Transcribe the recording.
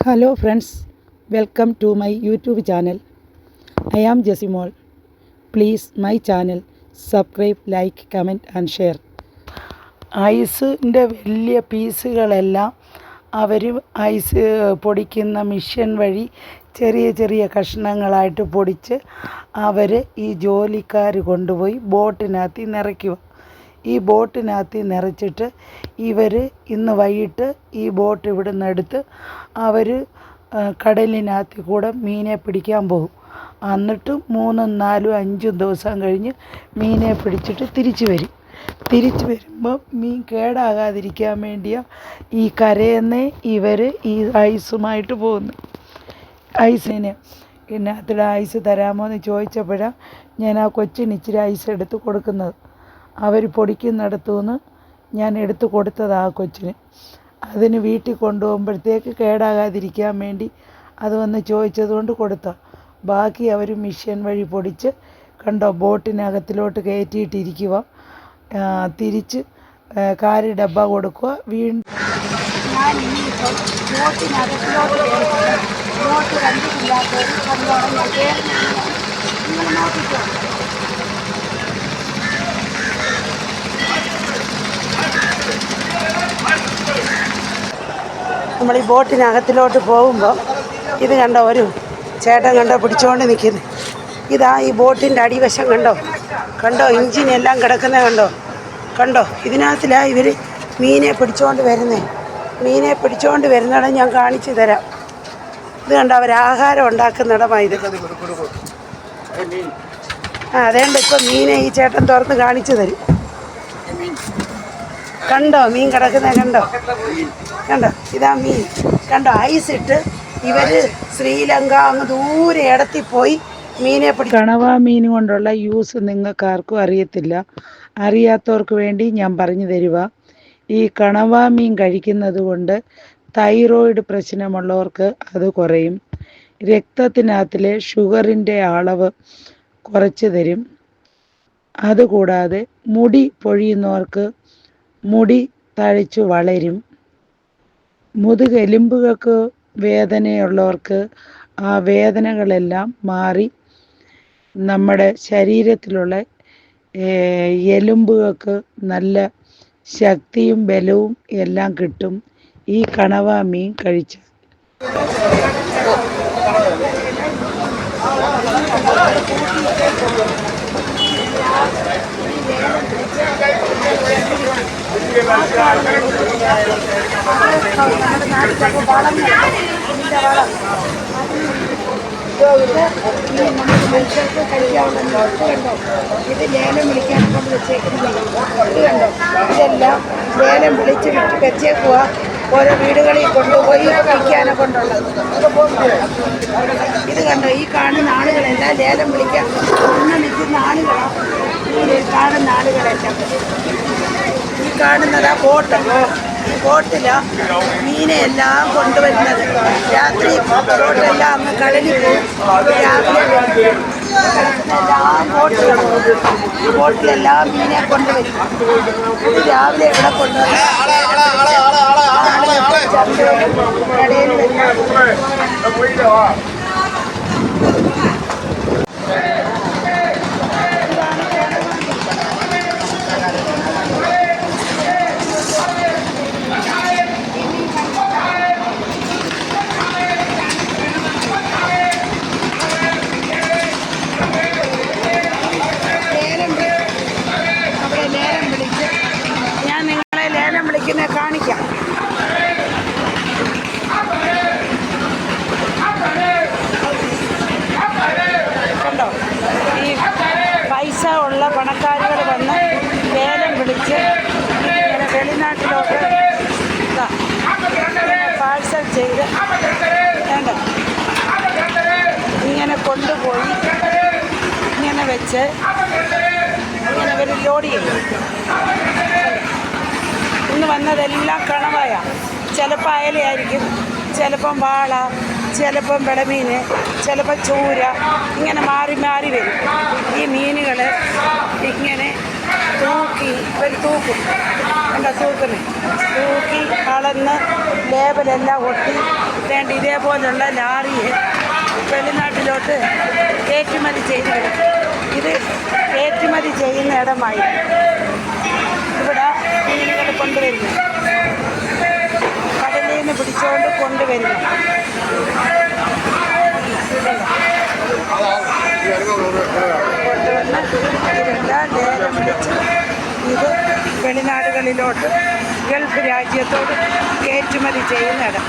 Hello friends, welcome to my YouTube channel. I am Jessimol. Please my channel subscribe, like, comment and share. ഐസിൻ്റെ വലിയ പീസുകളെല്ലാം our eyes പൊടിക്കുന്ന machine വഴി ചെറിയ ചെറിയ കഷ്ണങ്ങളായിട്ട് പൊടിച്ച് അവർ ഈ ജോലിക്കാർ കൊണ്ടുപോയി ബോട്ടിനകത്ത് നിറയ്ക്കുക. ഈ ബോട്ടിനകത്ത് നിറച്ചിട്ട് ഇവർ ഇന്ന് വൈകിട്ട് ഈ ബോട്ട് ഇവിടുന്ന് എടുത്ത് അവർ കടലിനകത്ത് കൂടെ മീനെ പിടിക്കാൻ പോകും. എന്നിട്ട് 3, 4, 5 ദിവസം കഴിഞ്ഞ് മീനെ പിടിച്ചിട്ട് തിരിച്ചു വരും. തിരിച്ചു വരുമ്പോൾ മീൻ കേടാകാതിരിക്കാൻ വേണ്ടിയാണ് ഈ കരയെന്ന് ഇവർ ഈ ഐസുമായിട്ട് പോകുന്നു. ഐസിന് ഇതിനകത്തിടെ ഐസ് തരാമോ എന്ന് ചോദിച്ചപ്പോഴാണ് ഞാൻ ആ കൊച്ചിന് ഇച്ചിരി ഐസ് എടുത്ത് കൊടുക്കുന്നത്. അവർ പൊടിക്കുന്നിടത്തു നിന്ന് ഞാൻ എടുത്തു കൊടുത്തത് ആ കൊച്ചിന്. അതിന് വീട്ടിൽ കൊണ്ടുപോകുമ്പോഴത്തേക്ക് കേടാകാതിരിക്കാൻ വേണ്ടി അത് വന്ന് ചോദിച്ചത് കൊണ്ട് കൊടുത്ത. ബാക്കി അവർ മിഷ്യൻ വഴി പൊടിച്ച് കണ്ടോ ബോട്ടിനകത്തിലോട്ട് കയറ്റിയിട്ടിരിക്കുക. തിരിച്ച് കാരി ഡബ്ബ കൊടുക്കുക. വീണ്ടും ഞാൻ ഇനിയിപ്പോൾ ബോട്ടിനകത്തിലോട്ട് ബോട്ട് കണ്ടിട്ടില്ലാത്തവർ കണ്ടോളം ഞാൻ നിങ്ങൾ നോക്കിക്കോ. നമ്മൾ ഈ ബോട്ടിനകത്തിലോട്ട് പോകുമ്പോൾ ഇത് കണ്ടോ, ഒരു ചേട്ടൻ കണ്ടോ പിടിച്ചുകൊണ്ട് നിൽക്കുന്നത്. ഇതാ ഈ ബോട്ടിൻ്റെ അടിവശം കണ്ടോ, കണ്ടോ എഞ്ചിനെല്ലാം കിടക്കുന്നത് കണ്ടോ. ഇതിനകത്തിലാണ് ഇവർ മീനെ പിടിച്ചുകൊണ്ട് വരുന്നത്. മീനെ പിടിച്ചുകൊണ്ട് വരുന്നിടം ഞാൻ കാണിച്ചു തരാം. ഇത് കണ്ടോ, അവർ ആഹാരം ഉണ്ടാക്കുന്നിടമാണ് ഇത്. അതേണ്ട ഇപ്പം മീനെ ഈ ചേട്ടൻ തുറന്ന് കാണിച്ചു തരും. കണ്ടോ മീൻ കിടക്കുന്നത് കണ്ടോ ഇതാ മീൻ കണ്ടോ. ഐസ് ഇട്ട് ഇവർ ശ്രീലങ്ക അങ്ങ് ദൂരെ ഇടത്തിൽ പോയി മീനെ പിടിക്കും. കണവ മീൻ കൊണ്ടുള്ള യൂസ് നിങ്ങൾക്ക് ആർക്കും അറിയത്തില്ല. അറിയാത്തവർക്ക് വേണ്ടി ഞാൻ പറഞ്ഞു തരുക. ഈ കണവ മീൻ കഴിക്കുന്നത് കൊണ്ട് തൈറോയിഡ് പ്രശ്നമുള്ളവർക്ക് അത് കുറയും. രക്തത്തിനകത്തിലെ ഷുഗറിൻ്റെ അളവ് കുറച്ച് തരും. അതുകൂടാതെ മുടി പൊഴിയുന്നവർക്ക് മുടി തഴച്ചു വളരും. മുതുകെലുമ്പുകൾക്ക് വേദനയുള്ളവർക്ക് ആ വേദനകളെല്ലാം മാറി നമ്മുടെ ശരീരത്തിലുള്ള എലുമ്പുകൾക്ക് നല്ല ശക്തിയും ബലവും എല്ലാം കിട്ടും ഈ കണവ മീൻ കഴിച്ചാൽ. മനുഷ്യർക്ക് കഴിക്കാവുന്ന കണ്ടോ, ഇത് ലേലം വിളിക്കാൻ കൊണ്ട് വെച്ചേക്കുന്നത്. ഇത് കണ്ടോ, ഇതെല്ലാം ലേലം വിളിച്ച് വെച്ചേക്കുക. ഓരോ വീടുകളിൽ കൊണ്ടുപോയി വിൽക്കാനെ കൊണ്ടുള്ളത്. ഇത് കണ്ടോ, ഈ കാണുന്ന ആളുകളെല്ലാം ലേലം വിളിക്കാൻ ഒന്ന് നിൽക്കുന്ന ആളുകളാണ്. ഈ കാണുന്ന ആളുകളെല്ലാം ഈ കാണുന്നതാ ബോട്ട്. ബോട്ടിലാണ് മീനെല്ലാം കൊണ്ടുവരുന്നത്. രാത്രി ബോട്ടെല്ലാം അങ്ങ് കടലിൽ പോകും. രാവിലെ എല്ലാം ബോട്ടിലെല്ലാം മീനെ കൊണ്ടുവരും. ഇത് രാവിലെ ഇവിടെ കൊണ്ടുവരും. കടയിൽ കാണിക്കാം. കണ്ടോ, ഈ പൈസ ഉള്ള പണക്കാരുകൾ വന്ന് ലേലം വിളിച്ച് ഇങ്ങനെ വെളിനാട്ടിലോട്ട് പാഴ്സൽ ചെയ്ത് വേണ്ട ഇങ്ങനെ കൊണ്ടുപോയി ഇങ്ങനെ വെച്ച് ഇങ്ങനെ ഒരു ലോഡ് ചെയ്യും. ഇന്ന് വന്നതെല്ലാം കണവായ. ചിലപ്പോൾ അയലയായിരിക്കും, ചിലപ്പം വാള, ചിലപ്പം വിളമീൻ, ചിലപ്പോൾ ചൂര, ഇങ്ങനെ മാറി മാറി വരും. ഈ മീനുകൾ ഇങ്ങനെ തൂക്കി ഇവർ തൂക്കും, എന്താ തൂക്കുന്നത്, തൂക്കി കളന്ന് ലേബലെല്ലാം ഒട്ടി വേണ്ട ഇതേപോലുള്ള ലാറിയെ വെളിനാട്ടിലോട്ട് കയറ്റുമതി ചെയ്ത് വരും. ഇത് കയറ്റുമതി ചെയ്യുന്ന ഇടമായി ഇവിടെ മീനുകൾ കൊണ്ടുവരുന്നു, കടലിൽ നിന്ന് പിടിച്ചുകൊണ്ട് കൊണ്ടുവരുന്നു. കൊണ്ടുവന്ന് ഇതെല്ലാം ലേലം പിടിച്ച് ഇത് വെളിനാടുകളിലോട്ട് ഗൾഫ് രാജ്യത്തോട് കയറ്റുമതി ചെയ്യുന്നിടം.